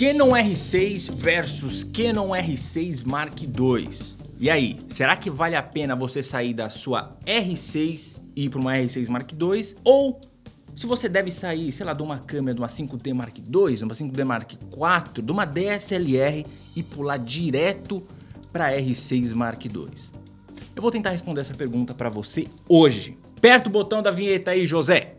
Canon R6 versus Canon R6 Mark II. E aí, será que vale a pena você sair da sua R6 e ir para uma R6 Mark II? Ou se você deve sair, sei lá, de uma câmera de uma 5D Mark II, de uma 5D Mark IV, de uma DSLR e pular direto para R6 Mark II? Eu vou tentar responder essa pergunta para você hoje. Aperta o botão da vinheta aí, José.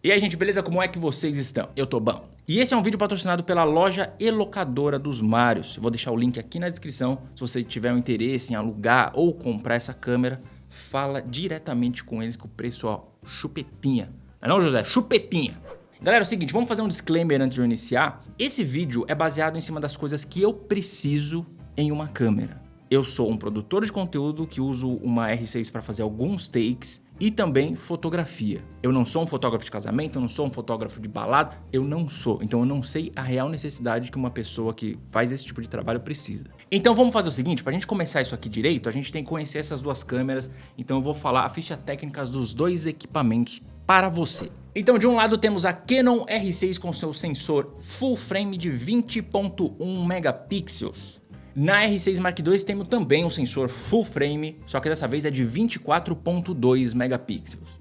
E aí, gente, beleza? Como é que vocês estão? Eu tô bom. E esse é um vídeo patrocinado pela loja e locadora dos Marios. Eu vou deixar o link aqui na descrição. Se você tiver um interesse em alugar ou comprar essa câmera, fala diretamente com eles que o preço, ó, chupetinha. Não, José? Chupetinha. Galera, é o seguinte, vamos fazer um disclaimer antes de eu iniciar. Esse vídeo é baseado em cima das coisas que eu preciso em uma câmera. Eu sou um produtor de conteúdo que uso uma R6 para fazer alguns takes e também fotografia. Eu não sou um fotógrafo de casamento, eu não sou um fotógrafo de balada, eu não sou. Então eu não sei a real necessidade que uma pessoa que faz esse tipo de trabalho precisa. Então vamos fazer o seguinte, pra gente começar isso aqui direito, a gente tem que conhecer essas duas câmeras, então eu vou falar a ficha técnica dos dois equipamentos para você. Então de um lado temos a Canon R6 com seu sensor full frame de 20.1 megapixels. Na R6 Mark II temos também um sensor full frame, só que dessa vez é de 24.2 megapixels.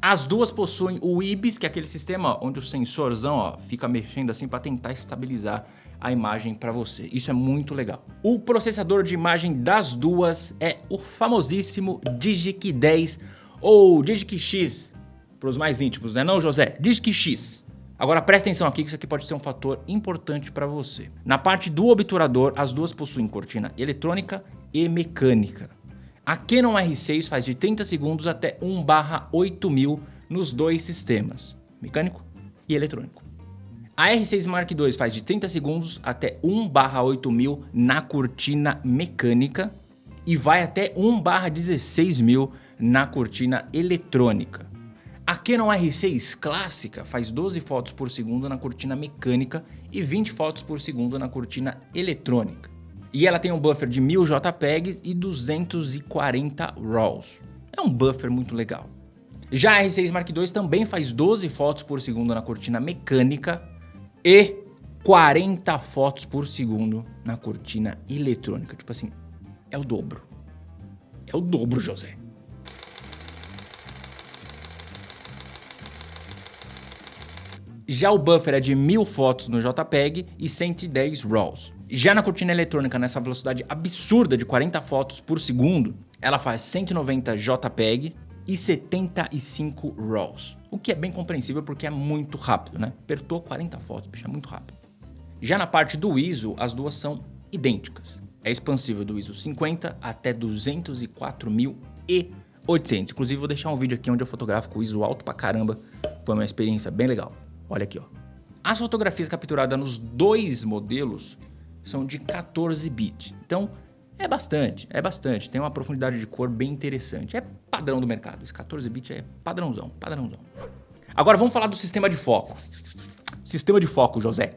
As duas possuem o IBIS, que é aquele sistema onde o sensorzão, ó, fica mexendo assim para tentar estabilizar a imagem para você. Isso é muito legal. O processador de imagem das duas é o famosíssimo Digic 10 ou Digic X, para os mais íntimos, né não, José? Digic X. Agora presta atenção aqui que isso aqui pode ser um fator importante para você. Na parte do obturador, as duas possuem cortina eletrônica e mecânica. A Canon R6 faz de 30 segundos até 1/8000 nos dois sistemas, mecânico e eletrônico. A R6 Mark II faz de 30 segundos até 1/8000 na cortina mecânica e vai até 1/16000 na cortina eletrônica. A Canon R6 clássica faz 12 fotos por segundo na cortina mecânica e 20 fotos por segundo na cortina eletrônica. E ela tem um buffer de 1000 JPEGs e 240 RAWs. É um buffer muito legal. Já a R6 Mark II também faz 12 fotos por segundo na cortina mecânica e 40 fotos por segundo na cortina eletrônica. Tipo assim, é o dobro. É o dobro, José. Já o buffer é de 1000 fotos no JPEG e 110 RAWs. Já na cortina eletrônica, nessa velocidade absurda de 40 fotos por segundo, ela faz 190 JPEG e 75 RAWs. O que é bem compreensível porque é muito rápido, né? Apertou 40 fotos, bicho, é muito rápido. Já na parte do ISO, as duas são idênticas. É expansível do ISO 50 até 204.800. Inclusive, vou deixar um vídeo aqui onde eu fotografo com o ISO alto pra caramba. Foi uma experiência bem legal. Olha aqui, ó. As fotografias capturadas nos dois modelos são de 14 bits. Então, é bastante. Tem uma profundidade de cor bem interessante. É padrão do mercado. Esse 14 bits é padrãozão. Agora vamos falar do sistema de foco. Sistema de foco, José.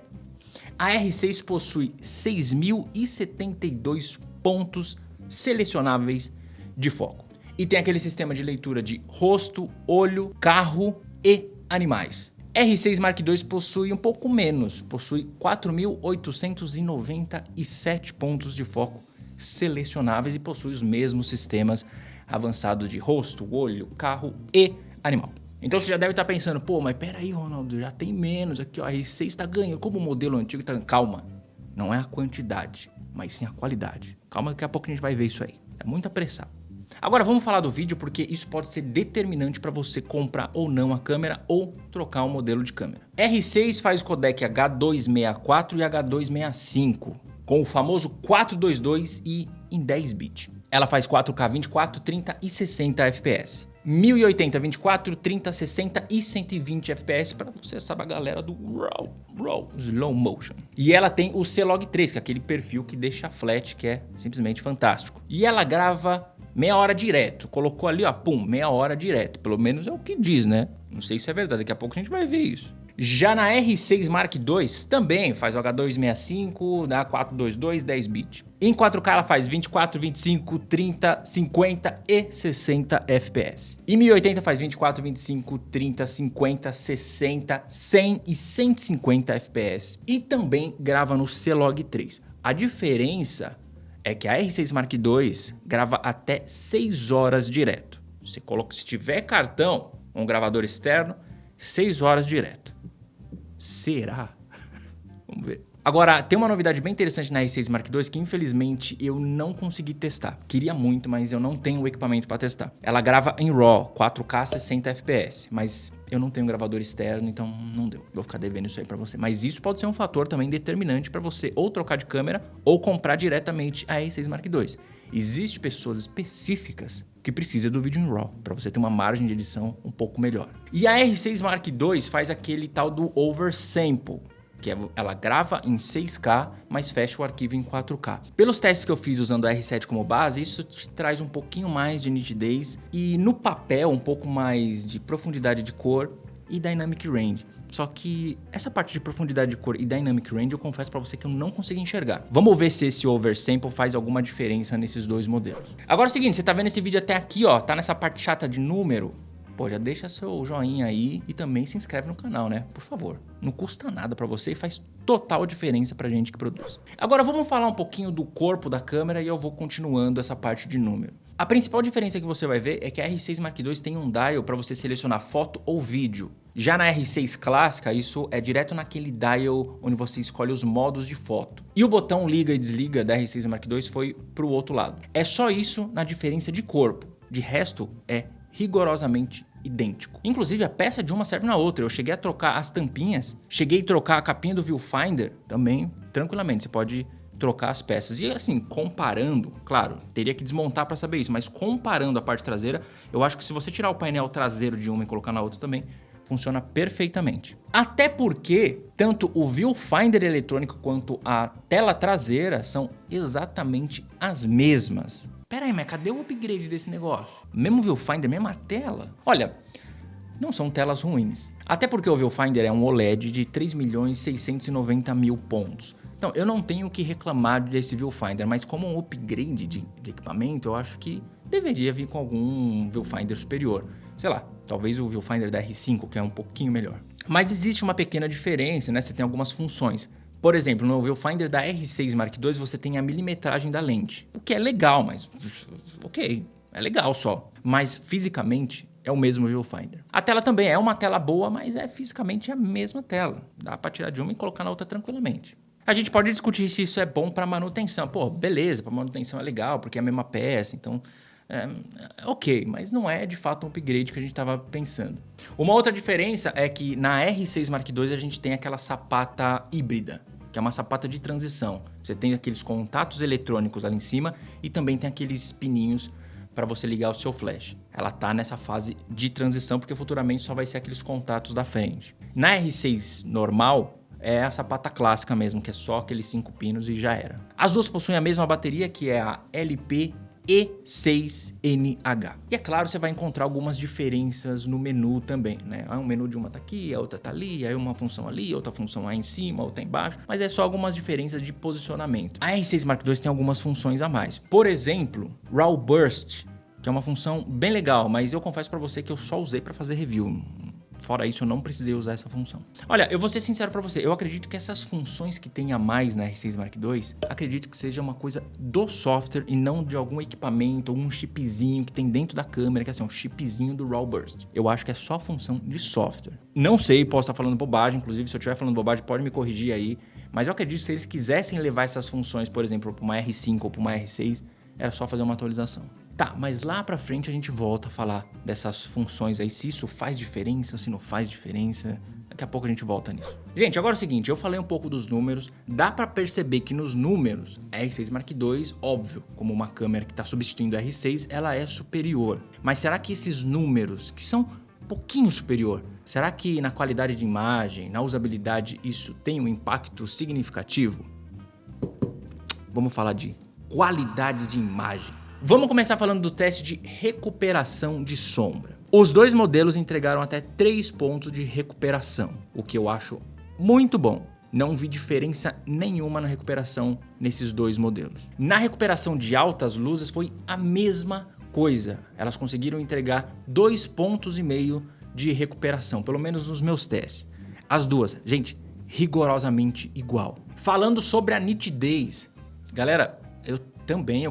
A R6 possui 6.072 pontos selecionáveis de foco. E tem aquele sistema de leitura de rosto, olho, carro e animais. R6 Mark II possui um pouco menos, possui 4.897 pontos de foco selecionáveis e possui os mesmos sistemas avançados de rosto, olho, carro e animal. Então você já deve estar pensando, pô, mas peraí, Ronaldo, já tem menos aqui, ó, a R6 está ganhando, como o modelo antigo está ganhando. Calma, não é a quantidade, mas sim a qualidade. Calma, daqui a pouco a gente vai ver isso aí, é muito apressado. Agora vamos falar do vídeo porque isso pode ser determinante para você comprar ou não a câmera ou trocar o modelo de câmera. R6 faz codec H264 e H265 com o famoso 422 e em 10 bits. Ela faz 4K 24, 30 e 60 fps. 1080, 24, 30, 60 e 120 fps para você, sabe, a galera do RAW, slow motion. E ela tem o C-Log 3, que é aquele perfil que deixa flat, que é simplesmente fantástico. E ela grava meia hora direto. Colocou ali, ó, pum, meia hora direto. Pelo menos é o que diz, né? Não sei se é verdade, daqui a pouco a gente vai ver isso. Já na R6 Mark II também faz o H265, dá 422, 10 bits. Em 4K ela faz 24, 25, 30, 50 e 60 FPS. Em 1080 faz 24, 25, 30, 50, 60, 100 e 150 FPS. E também grava no C-Log 3. A diferença é que a R6 Mark II grava até 6 horas direto. Você coloca, se tiver cartão, um gravador externo, 6 horas direto. Será? Vamos ver. Agora, tem uma novidade bem interessante na R6 Mark II que infelizmente eu não consegui testar. Queria muito, mas eu não tenho o equipamento para testar. Ela grava em RAW, 4K 60 FPS, mas eu não tenho gravador externo, então não deu. Vou ficar devendo isso aí para você. Mas isso pode ser um fator também determinante para você ou trocar de câmera ou comprar diretamente a R6 Mark II. Existem pessoas específicas que precisam do vídeo em RAW, para você ter uma margem de edição um pouco melhor. E a R6 Mark II faz aquele tal do oversample, que ela grava em 6K, mas fecha o arquivo em 4K. Pelos testes que eu fiz usando o R7 como base, isso te traz um pouquinho mais de nitidez e no papel um pouco mais de profundidade de cor e dynamic range. Só que essa parte de profundidade de cor e dynamic range eu confesso pra você que eu não consegui enxergar. Vamos ver se esse oversample faz alguma diferença nesses dois modelos. Agora é o seguinte, você tá vendo esse vídeo até aqui, ó, tá nessa parte chata de número? Pô, já deixa seu joinha aí e também se inscreve no canal, né? Por favor. Não custa nada pra você e faz total diferença pra gente que produz. Agora vamos falar um pouquinho do corpo da câmera e eu vou continuando essa parte de número. A principal diferença que você vai ver é que a R6 Mark II tem um dial para você selecionar foto ou vídeo. Já na R6 clássica, isso é direto naquele dial onde você escolhe os modos de foto. E o botão liga e desliga da R6 Mark II foi pro outro lado. É só isso na diferença de corpo. De resto, é rigorosamente idêntico. Inclusive, a peça de uma serve na outra. Eu cheguei a trocar as tampinhas, cheguei a trocar a capinha do viewfinder também, tranquilamente. Você pode trocar as peças. E assim, comparando, claro, teria que desmontar para saber isso, mas comparando a parte traseira, eu acho que se você tirar o painel traseiro de uma e colocar na outra também, funciona perfeitamente. Até porque tanto o viewfinder eletrônico quanto a tela traseira são exatamente as mesmas. Pera aí, mas cadê o upgrade desse negócio? Mesmo viewfinder, mesma tela? Olha, não são telas ruins. Até porque o viewfinder é um OLED de 3.690.000 pontos. Então, eu não tenho o que reclamar desse viewfinder, mas como um upgrade de equipamento, eu acho que deveria vir com algum viewfinder superior. Sei lá, talvez o viewfinder da R5, que é um pouquinho melhor. Mas existe uma pequena diferença, né? Você tem algumas funções. Por exemplo, no viewfinder da R6 Mark II você tem a milimetragem da lente, o que é legal, mas ok, é legal só. Mas fisicamente é o mesmo viewfinder. A tela também é uma tela boa, mas é fisicamente a mesma tela. Dá para tirar de uma e colocar na outra tranquilamente. A gente pode discutir se isso é bom para manutenção. Pô, beleza, para manutenção é legal, porque é a mesma peça, então ok, mas não é de fato um upgrade que a gente estava pensando. Uma outra diferença é que na R6 Mark II a gente tem aquela sapata híbrida, que é uma sapata de transição. Você tem aqueles contatos eletrônicos ali em cima e também tem aqueles pininhos para você ligar o seu flash. Ela está nessa fase de transição porque futuramente só vai ser aqueles contatos da frente. Na R6 normal, é a sapata clássica mesmo, que é só aqueles 5 pinos e já era. As duas possuem a mesma bateria, que é a LP-E6NH. E é claro, você vai encontrar algumas diferenças no menu também, né? Um menu de uma tá aqui, a outra tá ali, aí uma função ali, outra função aí em cima, outra embaixo, mas é só algumas diferenças de posicionamento. A R6 Mark II tem algumas funções a mais. Por exemplo, RAW Burst, que é uma função bem legal, mas eu confesso pra você que eu só usei pra fazer review. Fora isso, eu não precisei usar essa função. Olha, eu vou ser sincero pra você, eu acredito que essas funções que tem a mais na R6 Mark II, acredito que seja uma coisa do software e não de algum equipamento ou um chipzinho que tem dentro da câmera, que é assim, um chipzinho do RAW Burst. Eu acho que é só função de software. Não sei, posso estar falando bobagem, inclusive se eu estiver falando bobagem, pode me corrigir aí, mas eu acredito que se eles quisessem levar essas funções, por exemplo, para uma R5 ou para uma R6, era só fazer uma atualização. Tá, mas lá pra frente a gente volta a falar dessas funções aí, se isso faz diferença ou se não faz diferença. Daqui a pouco a gente volta nisso. Gente, agora é o seguinte, eu falei um pouco dos números, dá pra perceber que nos números, a R6 Mark II, óbvio, como uma câmera que tá substituindo a R6, ela é superior. Mas será que esses números, que são um pouquinho superior, será que na qualidade de imagem, na usabilidade, isso tem um impacto significativo? Vamos falar de qualidade de imagem. Vamos começar falando do teste de recuperação de sombra. Os dois modelos entregaram até 3 pontos de recuperação, o que eu acho muito bom. não vi diferença nenhuma na recuperação nesses dois modelos. Na recuperação de altas luzes foi a mesma coisa. Elas conseguiram entregar 2,5 pontos de recuperação, pelo menos nos meus testes. As duas, gente, rigorosamente igual. Falando sobre a nitidez, galera, eu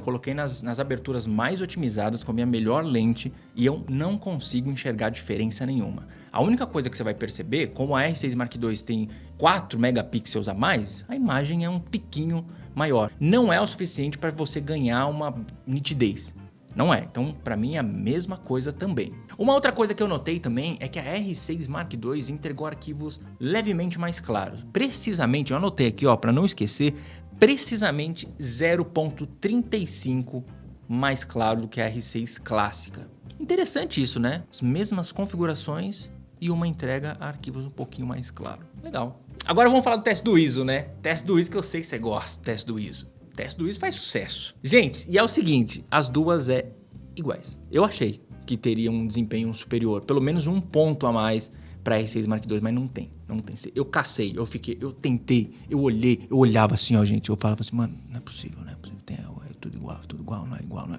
coloquei nas aberturas mais otimizadas com a minha melhor lente e eu não consigo enxergar diferença nenhuma. A única coisa que você vai perceber, como a R6 Mark II tem 4 megapixels a mais, a imagem é um tiquinho maior. Não é o suficiente para você ganhar uma nitidez. Não é. Então, para mim, é a mesma coisa também. Uma outra coisa que eu notei também é que a R6 Mark II entregou arquivos levemente mais claros. Precisamente, eu anotei aqui, para não esquecer, precisamente 0,35 mais claro do que a R6 clássica. Interessante isso, né? As mesmas configurações e uma entrega a arquivos um pouquinho mais claro. Legal. Agora vamos falar do teste do ISO, né? Teste do ISO que eu sei que você gosta, teste do ISO. O teste do ISO faz sucesso. Gente, e é o seguinte, as duas iguais. Eu achei que teria um desempenho superior, pelo menos um ponto a mais para R6 Mark II, mas não tem. Eu cacei, eu tentei, eu olhava assim, gente, eu falava assim, mano, não é possível, é tudo igual, não é igual, não é...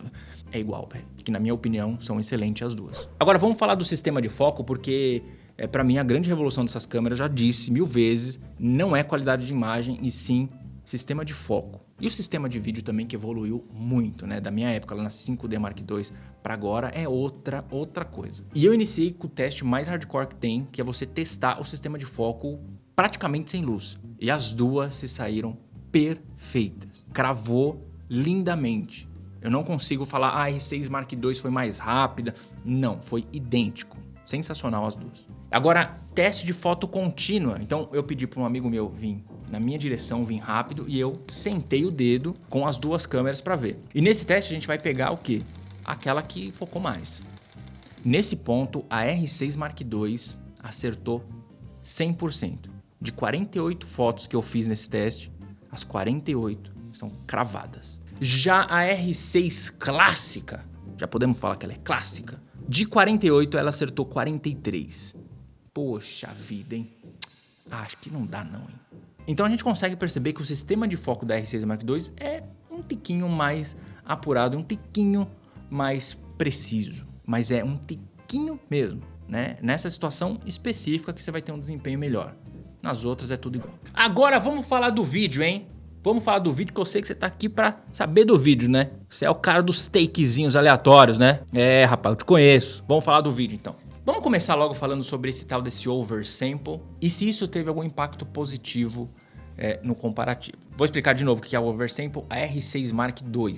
É igual, velho. Que na minha opinião são excelentes as duas. Agora vamos falar do sistema de foco, porque para mim a grande revolução dessas câmeras, já disse 1000 vezes, não é qualidade de imagem e sim sistema de foco. E o sistema de vídeo também que evoluiu muito, né? Da minha época lá na 5D Mark II para agora é outra coisa. E eu iniciei com o teste mais hardcore que tem, que é você testar o sistema de foco praticamente sem luz. E as duas se saíram perfeitas. Cravou lindamente. Eu não consigo falar, a R6 Mark II foi mais rápida. Não, foi idêntico. Sensacional as duas. Agora, teste de foto contínua. Então, eu pedi para um amigo meu vir na minha direção, vir rápido, e eu sentei o dedo com as duas câmeras para ver. E nesse teste a gente vai pegar o quê? Aquela que focou mais. Nesse ponto, a R6 Mark II acertou 100%. De 48 fotos que eu fiz nesse teste, as 48 estão cravadas. Já a R6 clássica, já podemos falar que ela é clássica, de 48 ela acertou 43. Poxa vida, hein? Acho que não dá não, hein? Então a gente consegue perceber que o sistema de foco da R6 Mark II é um tiquinho mais apurado, um tiquinho mais preciso. Mas é um tiquinho mesmo, né? Nessa situação específica que você vai ter um desempenho melhor. Nas outras é tudo igual. Agora vamos falar do vídeo, hein? Vamos falar do vídeo, que eu sei que você tá aqui pra saber do vídeo, né? Você é o cara dos takezinhos aleatórios, né? É, rapaz, eu te conheço. Vamos falar do vídeo, então. Vamos começar logo falando sobre esse tal desse oversample e se isso teve algum impacto positivo no comparativo. Vou explicar de novo o que é o oversample. A R6 Mark II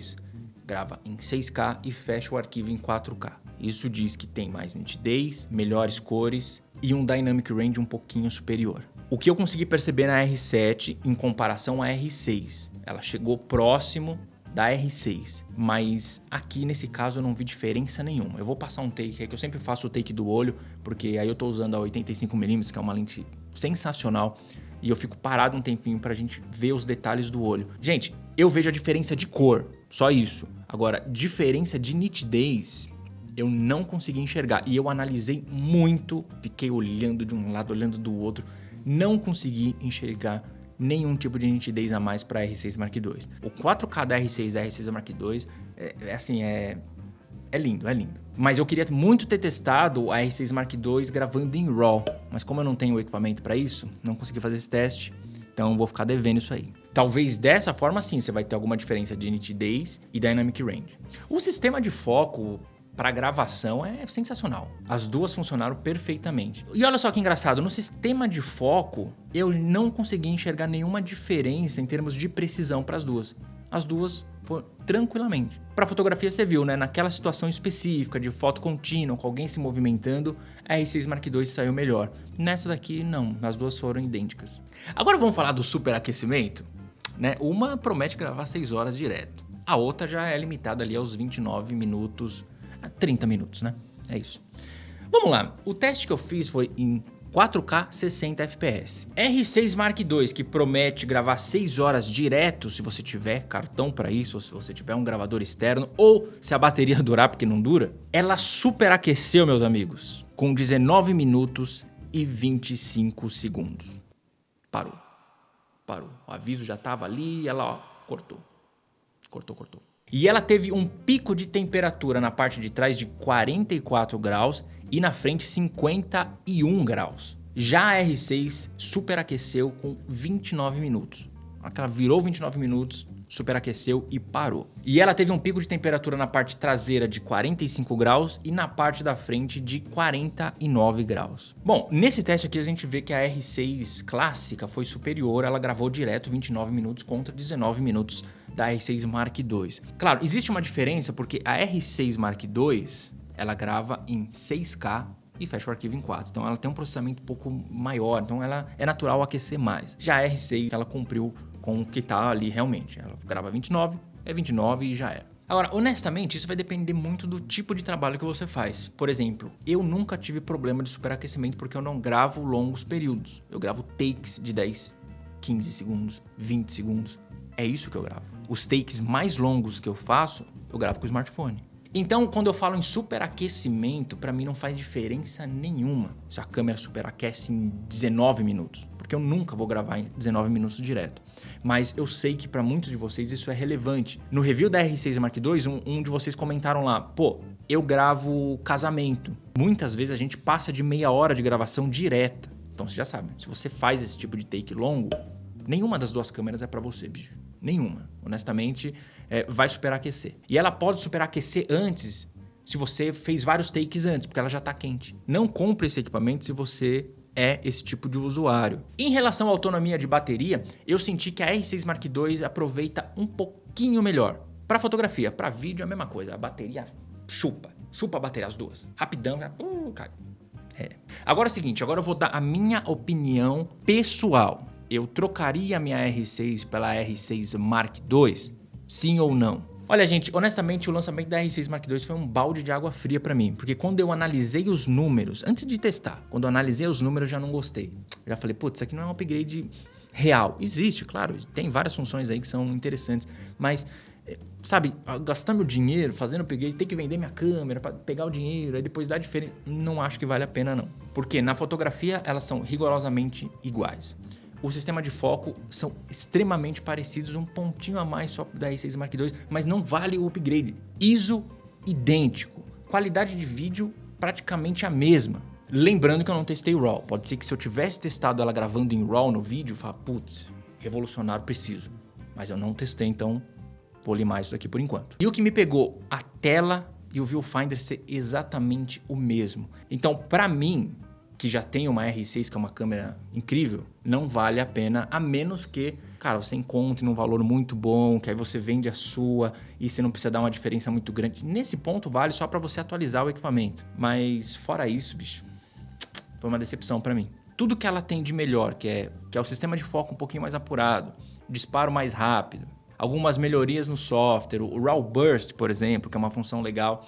grava em 6K e fecha o arquivo em 4K. Isso diz que tem mais nitidez, melhores cores e um dynamic range um pouquinho superior. O que eu consegui perceber na R7 em comparação à R6, ela chegou próximo da R6, mas aqui nesse caso eu não vi diferença nenhuma. Eu vou passar um take aqui, eu sempre faço o take do olho, porque aí eu tô usando a 85mm, que é uma lente sensacional, e eu fico parado um tempinho pra gente ver os detalhes do olho. Gente, eu vejo a diferença de cor, só isso. Agora, diferença de nitidez, eu não consegui enxergar, e eu analisei muito, fiquei olhando de um lado, olhando do outro, não consegui enxergar nenhum tipo de nitidez a mais para a R6 Mark II. O 4K da R6 e da R6 Mark II é lindo, é lindo. Mas eu queria muito ter testado a R6 Mark II gravando em RAW, mas como eu não tenho o equipamento para isso, não consegui fazer esse teste, então vou ficar devendo isso aí. Talvez dessa forma sim você vai ter alguma diferença de nitidez e dynamic range. O sistema de foco para gravação é sensacional. As duas funcionaram perfeitamente. E olha só que engraçado, no sistema de foco eu não consegui enxergar nenhuma diferença em termos de precisão para as duas. As duas foram tranquilamente. Para fotografia você viu, né? Naquela situação específica de foto contínua, com alguém se movimentando, a R6 Mark II saiu melhor. Nessa daqui não, as duas foram idênticas. Agora vamos falar do superaquecimento, né? Uma promete gravar 6 horas direto. A outra já é limitada ali aos 29 minutos, 30 minutos, né? É isso. Vamos lá. O teste que eu fiz foi em 4K 60 fps. R6 Mark II, que promete gravar 6 horas direto, se você tiver cartão para isso, ou se você tiver um gravador externo, ou se a bateria durar, porque não dura, ela superaqueceu, meus amigos, com 19 minutos e 25 segundos. Parou. parou. O aviso já tava ali e ela, ó, cortou. Cortou. E ela teve um pico de temperatura na parte de trás de 44 graus e na frente 51 graus. Já a R6 superaqueceu com 29 minutos. Ela virou 29 minutos, superaqueceu e parou. E ela teve um pico de temperatura na parte traseira de 45 graus e na parte da frente de 49 graus. Bom, nesse teste aqui a gente vê que a R6 clássica foi superior, ela gravou direto 29 minutos contra 19 minutos da R6 Mark II. Claro, existe uma diferença porque a R6 Mark II, ela grava em 6K e fecha o arquivo em 4. Então ela tem um processamento um pouco maior, então ela é natural aquecer mais. Já a R6, ela cumpriu com o que tá ali realmente. Ela grava 29, é 29 e já era. Agora, honestamente, isso vai depender muito do tipo de trabalho que você faz. Por exemplo, eu nunca tive problema de superaquecimento porque eu não gravo longos períodos. Eu gravo takes de 10, 15 segundos, 20 segundos. É isso que eu gravo. Os takes mais longos que eu faço, eu gravo com o smartphone. Então, quando eu falo em superaquecimento, para mim não faz diferença nenhuma se a câmera superaquece em 19 minutos, porque eu nunca vou gravar em 19 minutos direto. Mas eu sei que para muitos de vocês isso é relevante. No review da R6 Mark II, um de vocês comentaram lá, pô, eu gravo casamento. Muitas vezes a gente passa de meia hora de gravação direta. Então você já sabe, se você faz esse tipo de take longo, nenhuma das duas câmeras é para você, bicho. Nenhuma. Honestamente, vai superaquecer. E ela pode superaquecer antes, se você fez vários takes antes, porque ela já está quente. Não compre esse equipamento se você é esse tipo de usuário. Em relação à autonomia de bateria, eu senti que a R6 Mark II aproveita um pouquinho melhor. Para fotografia, para vídeo é a mesma coisa. A bateria chupa a bateria as duas. Rapidão, cai. Agora é o seguinte, agora eu vou dar a minha opinião pessoal. Eu trocaria a minha R6 pela R6 Mark II? Sim ou não? Olha, gente, honestamente, o lançamento da R6 Mark II foi um balde de água fria pra mim. Porque quando eu analisei os números, antes de testar, quando eu analisei os números, eu já não gostei. Eu já falei, putz, isso aqui não é um upgrade real. Existe, claro, tem várias funções aí que são interessantes. Mas, sabe, gastar meu dinheiro fazendo upgrade, ter que vender minha câmera pra pegar o dinheiro, aí depois dar diferença, não acho que vale a pena, não. Porque na fotografia, elas são rigorosamente iguais. O sistema de foco são extremamente parecidos, um pontinho a mais só da R6 Mark II, mas não vale o upgrade. ISO idêntico, qualidade de vídeo praticamente a mesma. Lembrando que eu não testei RAW, pode ser que se eu tivesse testado ela gravando em RAW no vídeo, eu falo, putz, revolucionário, preciso. Mas eu não testei, então vou limar isso daqui por enquanto. E o que me pegou, a tela e o viewfinder ser exatamente o mesmo. Então, pra mim, que já tem uma R6, que é uma câmera incrível, não vale a pena, a menos que, cara, você encontre num valor muito bom, que aí você vende a sua e você não precisa dar uma diferença muito grande. Nesse ponto vale só para você atualizar o equipamento. Mas fora isso, bicho, foi uma decepção para mim. Tudo que ela tem de melhor, que é o sistema de foco um pouquinho mais apurado, disparo mais rápido, algumas melhorias no software, o RAW Burst, por exemplo, que é uma função legal,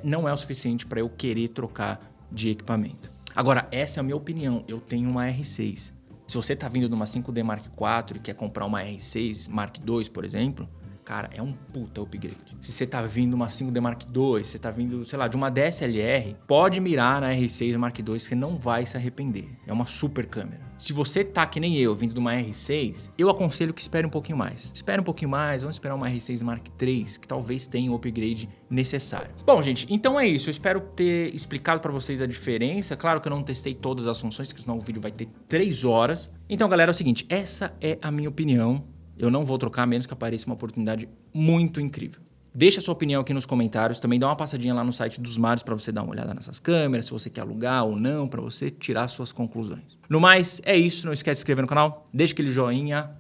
não é o suficiente para eu querer trocar de equipamento. Agora, essa é a minha opinião. Eu tenho uma R6. Se você tá vindo de uma 5D Mark IV e quer comprar uma R6 Mark II, por exemplo, cara, é um puta upgrade. Se você tá vindo de uma 5D Mark II, você tá vindo, sei lá, de uma DSLR, pode mirar na R6 Mark II, que não vai se arrepender. É uma super câmera. Se você tá que nem eu, vindo de uma R6, eu aconselho que espere um pouquinho mais. Espere um pouquinho mais, vamos esperar uma R6 Mark III, que talvez tenha o upgrade necessário. Bom, gente, então é isso. Eu espero ter explicado pra vocês a diferença. Claro que eu não testei todas as funções, porque senão o vídeo vai ter 3 horas. Então, galera, é o seguinte, essa é a minha opinião. Eu não vou trocar, a menos que apareça uma oportunidade muito incrível. Deixa a sua opinião aqui nos comentários. Também dá uma passadinha lá no site dos Marios para você dar uma olhada nessas câmeras, se você quer alugar ou não, para você tirar suas conclusões. No mais, é isso. Não esquece de se inscrever no canal. Deixa aquele joinha.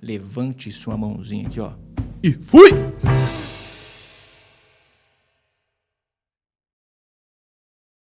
Levante sua mãozinha aqui, ó. E fui!